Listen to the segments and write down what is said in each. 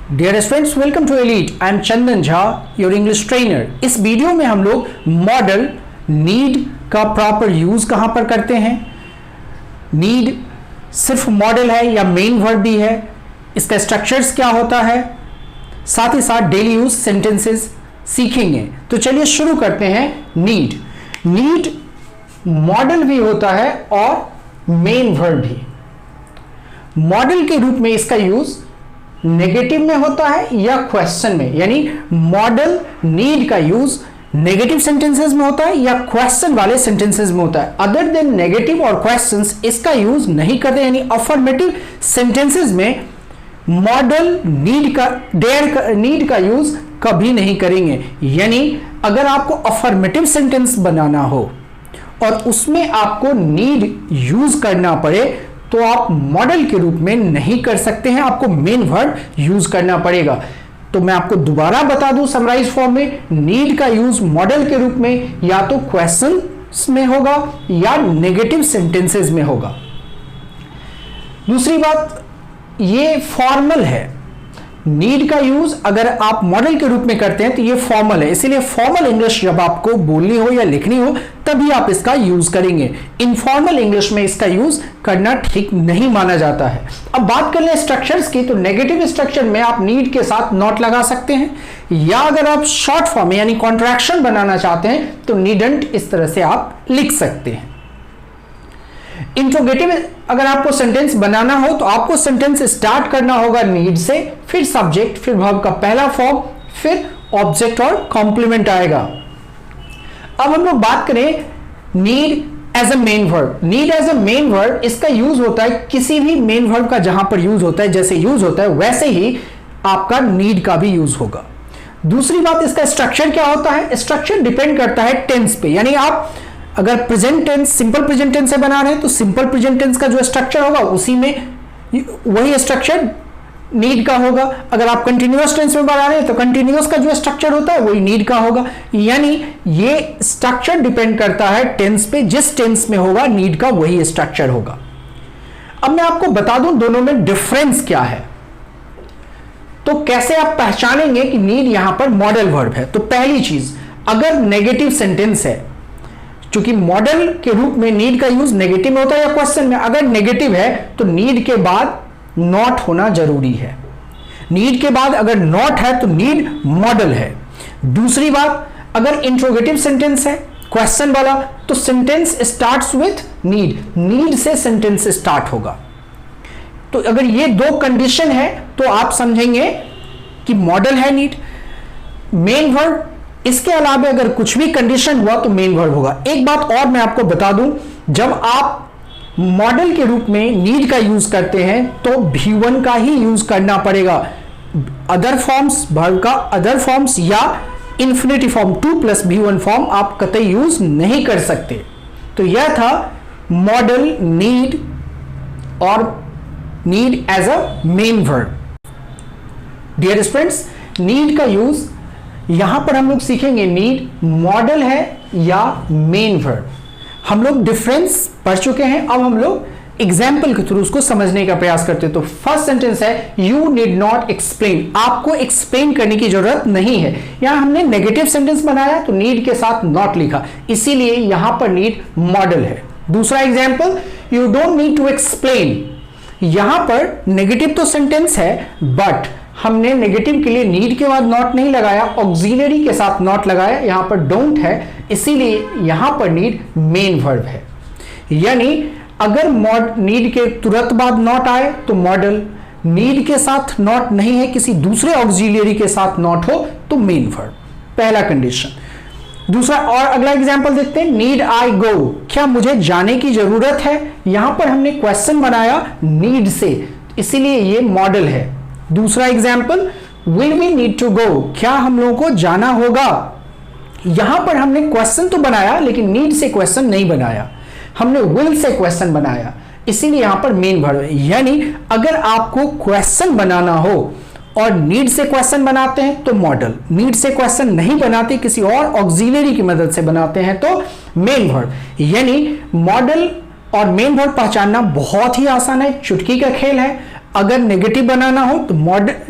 Dear students, welcome to Elite. I am Chandan Jha, your English trainer. इस video में हम लोग मॉडल नीड का प्रॉपर यूज कहां पर करते हैं, नीड सिर्फ मॉडल है या मेन वर्ब भी है, इसका स्ट्रक्चर्स क्या होता है, साथ ही साथ डेली यूज सेंटेंसेस सीखेंगे। तो चलिए शुरू करते हैं। नीड मॉडल भी होता है और मेन वर्ब भी। मॉडल के रूप में इसका यूज नेगेटिव में होता है या क्वेश्चन में, यानी मॉडल नीड का यूज नेगेटिव सेंटेंसेस में होता है या क्वेश्चन वाले सेंटेंसेस में होता है। अदर देन नेगेटिव और क्वेश्चंस इसका यूज नहीं करते, यानी अफर्मेटिव सेंटेंसेस में मॉडल नीड का यूज कभी नहीं करेंगे। यानी अगर आपको अफर्मेटिव सेंटेंस बनाना हो और उसमें आपको नीड यूज करना पड़े तो आप मॉडल के रूप में नहीं कर सकते हैं, आपको मेन वर्ब यूज करना पड़ेगा। तो मैं आपको दोबारा बता दूं समराइज फॉर्म में, नीड का यूज मॉडल के रूप में या तो क्वेश्चंस में होगा या नेगेटिव सेंटेंसेस में होगा। दूसरी बात, ये फॉर्मल है। नीड का यूज अगर आप मॉडल के रूप में करते हैं तो ये फॉर्मल है, इसीलिए फॉर्मल इंग्लिश जब आपको बोलनी हो या लिखनी हो तभी आप इसका यूज करेंगे। इनफॉर्मल इंग्लिश में इसका यूज करना ठीक नहीं माना जाता है। अब बात कर लें स्ट्रक्चर्स की, तो नेगेटिव स्ट्रक्चर में आप नीड के साथ नॉट लगा सकते हैं, या अगर आप शॉर्ट फॉर्म में यानी कॉन्ट्रैक्शन बनाना चाहते हैं तो नीडंट इस तरह से आप लिख सकते हैं। इंट्रोगेटिव अगर आपको सेंटेंस बनाना हो तो आपको सेंटेंस स्टार्ट करना होगा नीड से, फिर सब्जेक्ट, फिर वर्ब का पहला फॉर्म, फिर ऑब्जेक्ट और कॉम्प्लीमेंट आएगा। अब हम लोग बात करें need as a main verb. Need as a main verb, इसका यूज होता है किसी भी मेन वर्ब का जहां पर यूज होता है, जैसे यूज होता है वैसे ही आपका नीड का भी यूज होगा। दूसरी बात, इसका स्ट्रक्चर क्या होता है? स्ट्रक्चर डिपेंड करता है टेंस पे, यानी आप अगर present tense, simple present tense से बना रहे हैं तो सिंपल प्रेजेंट टेंस का जो स्ट्रक्चर होगा उसी में वही स्ट्रक्चर नीड का होगा। अगर आप कंटिन्यूअस टेंस में बना रहे हैं तो कंटिन्यूअस का जो स्ट्रक्चर होता है वही नीड का होगा। यानी ये स्ट्रक्चर डिपेंड करता है टेंस पे, जिस टेंस में होगा नीड का वही स्ट्रक्चर होगा। अब मैं आपको बता दूं दोनों में डिफरेंस क्या है, तो कैसे आप पहचानेंगे कि नीड यहां पर मॉडल वर्ब है। तो पहली चीज, अगर नेगेटिव सेंटेंस है, क्योंकि मॉडल के रूप में नीड का यूज नेगेटिव में होता है या क्वेश्चन में, अगर नेगेटिव है तो नीड के बाद नॉट होना जरूरी है। नीड के बाद अगर नॉट है तो नीड मॉडल है। दूसरी बात, अगर इंट्रोगेटिव सेंटेंस है क्वेश्चन वाला तो सेंटेंस स्टार्ट्स विथ नीड से सेंटेंस स्टार्ट होगा। तो अगर ये दो कंडीशन है तो आप समझेंगे कि मॉडल है नीड। मेन वर्ब, इसके अलावा अगर कुछ भी कंडीशन हुआ तो मेन वर्ब होगा। एक बात और मैं आपको बता दूं, जब आप मॉडल के रूप में नीड का यूज करते हैं तो V1 का ही यूज करना पड़ेगा। अदर फॉर्म्स, वर्ब का अदर फॉर्म्स या इंफिनिटी फॉर्म 2 + V1 फॉर्म आप कतई यूज नहीं कर सकते। तो यह था मॉडल नीड और need as a main verb. Dear students, need का यूज यहां पर हम लोग सीखेंगे नीड मॉडल है या मेन वर्ब। हम लोग डिफरेंस पढ़ चुके हैं, अब हम लोग एग्जाम्पल के थ्रू उसको समझने का प्रयास करते हैं। तो फर्स्ट सेंटेंस है, यू नीड नॉट एक्सप्लेन। आपको एक्सप्लेन करने की जरूरत नहीं है। यहां हमने नेगेटिव सेंटेंस बनाया तो नीड के साथ नॉट लिखा, इसीलिए यहां पर नीड मॉडल है। दूसरा example, you don't need to explain. यहां पर नेगेटिव तो सेंटेंस है बट हमने नेगेटिव के लिए नीड के बाद नॉट नहीं लगाया, ऑक्सिलरी के साथ नॉट लगाया, यहां पर डोंट है, इसीलिए यहां पर नीड मेन वर्ब है। यानी अगर नीड के तुरंत बाद नॉट आए तो मॉडल, नीड के साथ नॉट नहीं है, किसी दूसरे ऑक्सिलरी के साथ नॉट हो तो मेन वर्ब, पहला कंडीशन। दूसरा और अगला एग्जांपल देखते हैं, नीड आई गो। क्या मुझे जाने की जरूरत है? यहां पर हमने क्वेश्चन बनाया नीड से, इसीलिए ये मॉडल है। दूसरा example, will we need to go. क्या हम लोगों को जाना होगा? यहां पर हमने क्वेश्चन तो बनाया लेकिन नीड से क्वेश्चन नहीं बनाया, हमने विल से क्वेश्चन बनाया, इसीलिए यहां पर मेन वर्ब है। यानी अगर आपको क्वेश्चन बनाना हो और नीड से क्वेश्चन बनाते हैं तो मॉडल, नीड से क्वेश्चन नहीं बनाते, किसी और ऑक्सिलरी की मदद से बनाते हैं तो मेन वर्ब। यानी मॉडल और मेन वर्ब पहचानना बहुत ही आसान है, चुटकी का खेल है। अगर नेगेटिव बनाना हो तो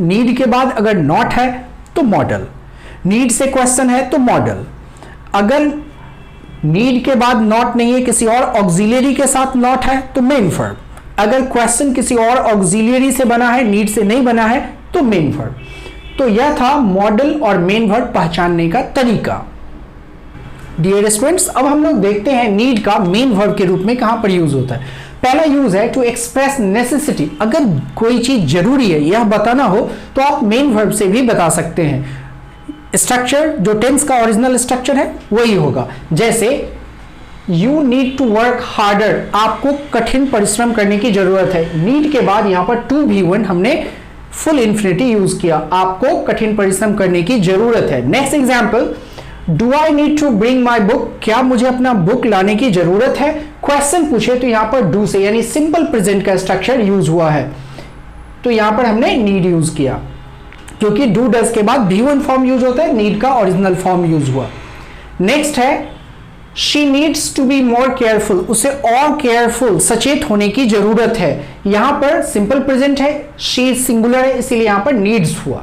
नीड के बाद अगर नॉट है तो मॉडल, नीड से क्वेश्चन है तो मॉडल, अगर नीड के बाद नॉट नहीं है, किसी और ऑक्सिलियरी के साथ नॉट है तो मेन वर्ब, अगर क्वेश्चन किसी और ऑक्सिलियरी से बना है, नीड से नहीं बना है तो मेन वर्ब। तो यह था मॉडल और मेन वर्ब पहचानने का तरीका। डियर स्टूडेंट्स, अब हम लोग देखते हैं नीड का मेन वर्ब के रूप में कहां पर यूज होता है। पहला यूज है टू एक्सप्रेस नेसेसिटी, अगर कोई चीज जरूरी है यह बताना हो तो आप मेन वर्ब से भी बता सकते हैं। स्ट्रक्चर जो टेंस का ओरिजिनल स्ट्रक्चर है वही होगा, जैसे you need to work harder, आपको कठिन परिश्रम करने की जरूरत है। नीड के बाद यहां पर टू भी वन हमने फुल इंफिनिटी यूज किया, आपको कठिन परिश्रम करने की जरूरत है। Next example, do I need to bring my book, क्या मुझे अपना बुक लाने की जरूरत है। क्वेश्चन पूछे तो यहां पर डू से यानी सिंपल प्रेजेंट का स्ट्रक्चर यूज हुआ है, तो यहां पर हमने नीड यूज किया, क्योंकि डू डज के बाद V1 फॉर्म यूज होता है, नीड का ओरिजिनल फॉर्म यूज हुआ। नेक्स्ट है she needs to be more careful, उसे और केयरफुल सचेत होने की जरूरत है। यहां पर सिंपल प्रेजेंट है, शी सिंगुलर है, इसीलिए यहां पर नीड्स हुआ।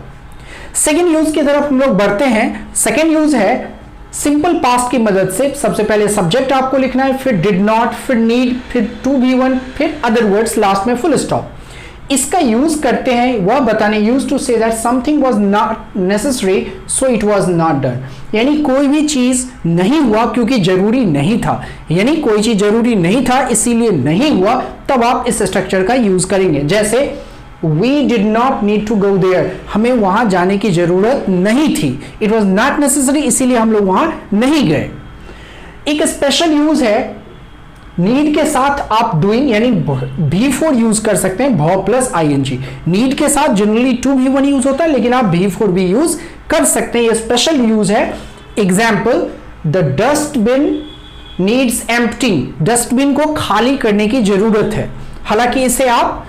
सेकेंड यूज की तरफ हम लोग बढ़ते हैं। सेकेंड यूज है सिंपल पास्ट की मदद से, सबसे पहले सब्जेक्ट आपको लिखना है, फिर डिड नॉट, फिर नीड, फिर टू बी वन, फिर अदर वर्ड्स, लास्ट में फुल स्टॉप। इसका यूज करते हैं वह बताने, use to say that something was not necessary so it was not done, यानी कोई भी चीज नहीं हुआ क्योंकि जरूरी नहीं था, यानी कोई चीज जरूरी नहीं था इसीलिए नहीं हुआ, तब आप इस स्ट्रक्चर का यूज करेंगे। जैसे we did not need to go there, हमें वहां जाने की जरूरत नहीं थी, इट वॉज नॉट नेसेसरी इसीलिए हम लोग वहां नहीं गए। एक स्पेशल यूज है नीड के साथ आप डूइंग यानी V4 यूज कर सकते हैं, भॉ प्लस ING। नीड के साथ जनरली टू V1 यूज होता है, लेकिन आप V4 भी यूज कर सकते हैं, ये स्पेशल यूज है। Example, the dustbin needs emptying, dustbin को खाली करने की जरूरत है। हालांकि इसे आप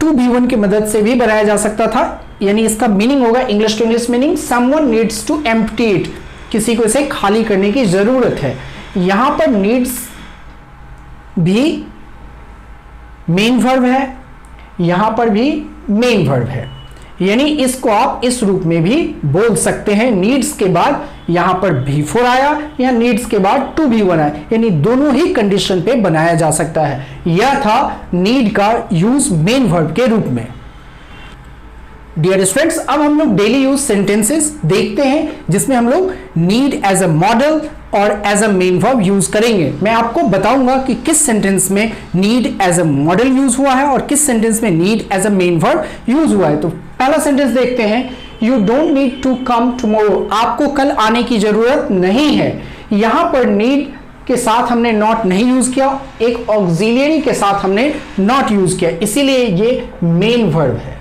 टू V1 की मदद से भी बनाया जा सकता था, यानी इसका मीनिंग होगा English to English meaning someone needs to empty it, किसी को इसे खाली करने की जरूरत है। यहां पर नीड्स भी मेन वर्ब है, यहां पर भी मेन वर्ब है, यानी इसको आप इस रूप में भी बोल सकते हैं। नीड्स के बाद यहां पर V4 आया या नीड्स के बाद टू V1 आया, यानी दोनों ही कंडीशन पे बनाया जा सकता है। यह था नीड का यूज मेन वर्ब के रूप में। डियर स्टूडेंट्स, अब हम लोग डेली यूज सेंटेंसेस देखते हैं जिसमें हम लोग नीड एज अ मॉडल और as a main verb use करेंगे। मैं आपको बताऊंगा कि किस सेंटेंस में need as a modal use हुआ है और किस सेंटेंस में need as a main verb use हुआ है। तो पहला सेंटेंस देखते हैं, you don't need to come tomorrow, आपको कल आने की जरूरत नहीं है। यहां पर नीड के साथ हमने नॉट नहीं यूज किया, एक ऑक्सिलियरी के साथ हमने नॉट यूज किया, इसीलिए ये मेन वर्ब है।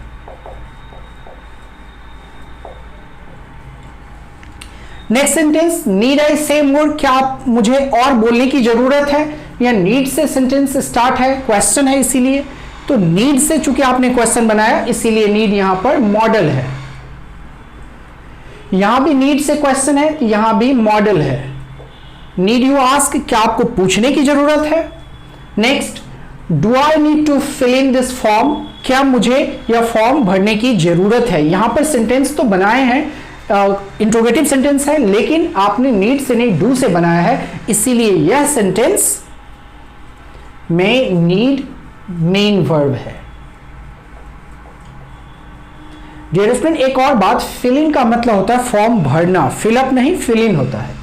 नेक्स्ट सेंटेंस, नीड आई से मोर, क्या आप मुझे और बोलने की जरूरत है, या नीड से सेंटेंस स्टार्ट है, क्वेश्चन है इसीलिए, तो नीड से चूंकि आपने क्वेश्चन बनाया इसीलिए नीड यहां पर मॉडल है। यहां भी नीड से क्वेश्चन है, यहां भी मॉडल है। नीड यू आस्क, क्या आपको पूछने की जरूरत है। Next, do I need to fill in this form, क्या मुझे यह फॉर्म भरने की जरूरत है। यहां पर सेंटेंस तो बनाए हैं, इंट्रोगेटिव सेंटेंस है, लेकिन आपने नीड से नहीं डू से बनाया है, इसीलिए यह सेंटेंस में नीड मेन वर्ब है। डियर स्टूडेंट, एक और बात, फिल इन का मतलब होता है फॉर्म भरना, फिलअप नहीं फिल इन होता है।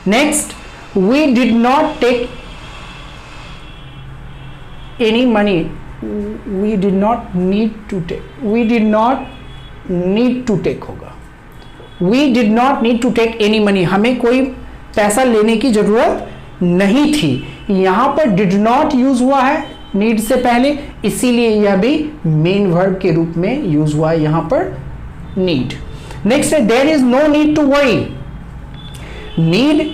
Next, we did not take any money, we did not need to take, we did not need to take होगा। We did not need to take any money, हमें कोई पैसा लेने की जरूरत नहीं थी। यहां पर डिड नॉट यूज हुआ है नीड से पहले, इसीलिए यह भी मेन वर्ब के रूप में यूज हुआ है यहां पर नीड। नेक्स्ट है, there is no need to worry, need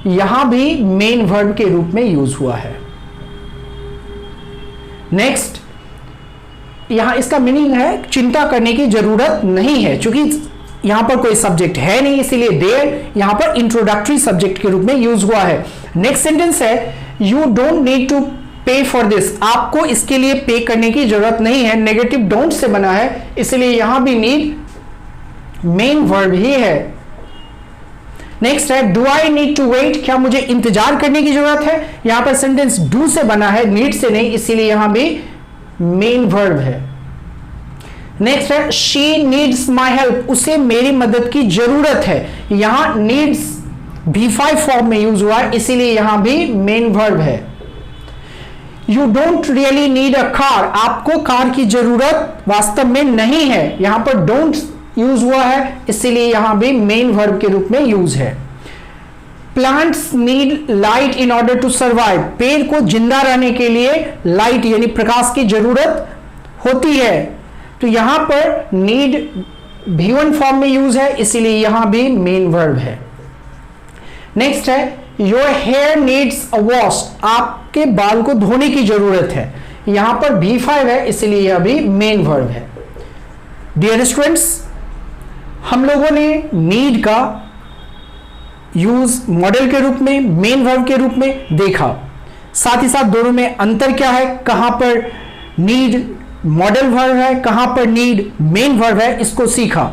यहां भी मेन वर्ब के रूप में यूज हुआ है। नेक्स्ट, यहां इसका मीनिंग है चिंता करने की जरूरत नहीं है, क्योंकि यहां पर कोई सब्जेक्ट है नहीं, इसीलिए देयर यहां पर इंट्रोडक्टरी सब्जेक्ट के रूप में यूज हुआ है। नेक्स्ट सेंटेंस है, यू डोंट नीड टू पे फॉर दिस, आपको इसके लिए पे करने की जरूरत नहीं है, नेगेटिव डोंट से बना है, इसलिए यहां भी नीड मेन वर्ब ही है। नेक्स्ट है do I need to wait, क्या मुझे इंतजार करने की जरूरत है, यहां पर सेंटेंस डू से बना है, नीड से नहीं, इसीलिए यहां भी मेन वर्ब है। नेक्स्ट है शी नीड्स माई हेल्प, उसे मेरी मदद की जरूरत है, यहां नीड्स V5 फॉर्म में यूज हुआ है, इसीलिए यहां भी मेन वर्ब है। You don't really need a car, आपको कार की जरूरत वास्तव में नहीं है, यहां पर डोंट यूज हुआ है, इसीलिए यहां भी मेन वर्ब के रूप में यूज है। Plants need light in order to survive, पेड़ को जिंदा रहने के लिए लाइट यानी प्रकाश की जरूरत होती है, तो यहां पर नीड V1 फॉर्म में यूज है, इसीलिए यहां भी मेन वर्ब है। नेक्स्ट है your hair needs a wash, आपके बाल को धोने की जरूरत है, यहां पर V5 है, इसलिए यह भी मेन वर्ब है। डियर स्टूडेंट्स, हम लोगों ने नीड का यूज मॉडल के रूप में, मेन वर्ब के रूप में देखा, साथ ही साथ दोनों में अंतर क्या है, कहां पर नीड मॉडल वर्ब है, कहां पर नीड मेन वर्ब है, इसको सीखा।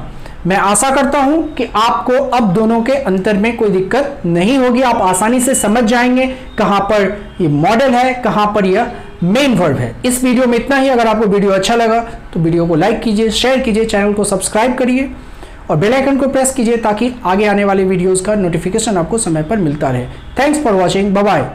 मैं आशा करता हूं कि आपको अब दोनों के अंतर में कोई दिक्कत नहीं होगी, आप आसानी से समझ जाएंगे कहां पर ये मॉडल है, कहां पर यह मेन वर्ब है। इस वीडियो में इतना ही। अगर आपको वीडियो अच्छा लगा तो वीडियो को लाइक कीजिए, शेयर कीजिए, चैनल को सब्सक्राइब करिए और बेल आइकन को प्रेस कीजिए ताकि आगे आने वाले वीडियोस का नोटिफिकेशन आपको समय पर मिलता रहे। Thanks for watching, bye bye.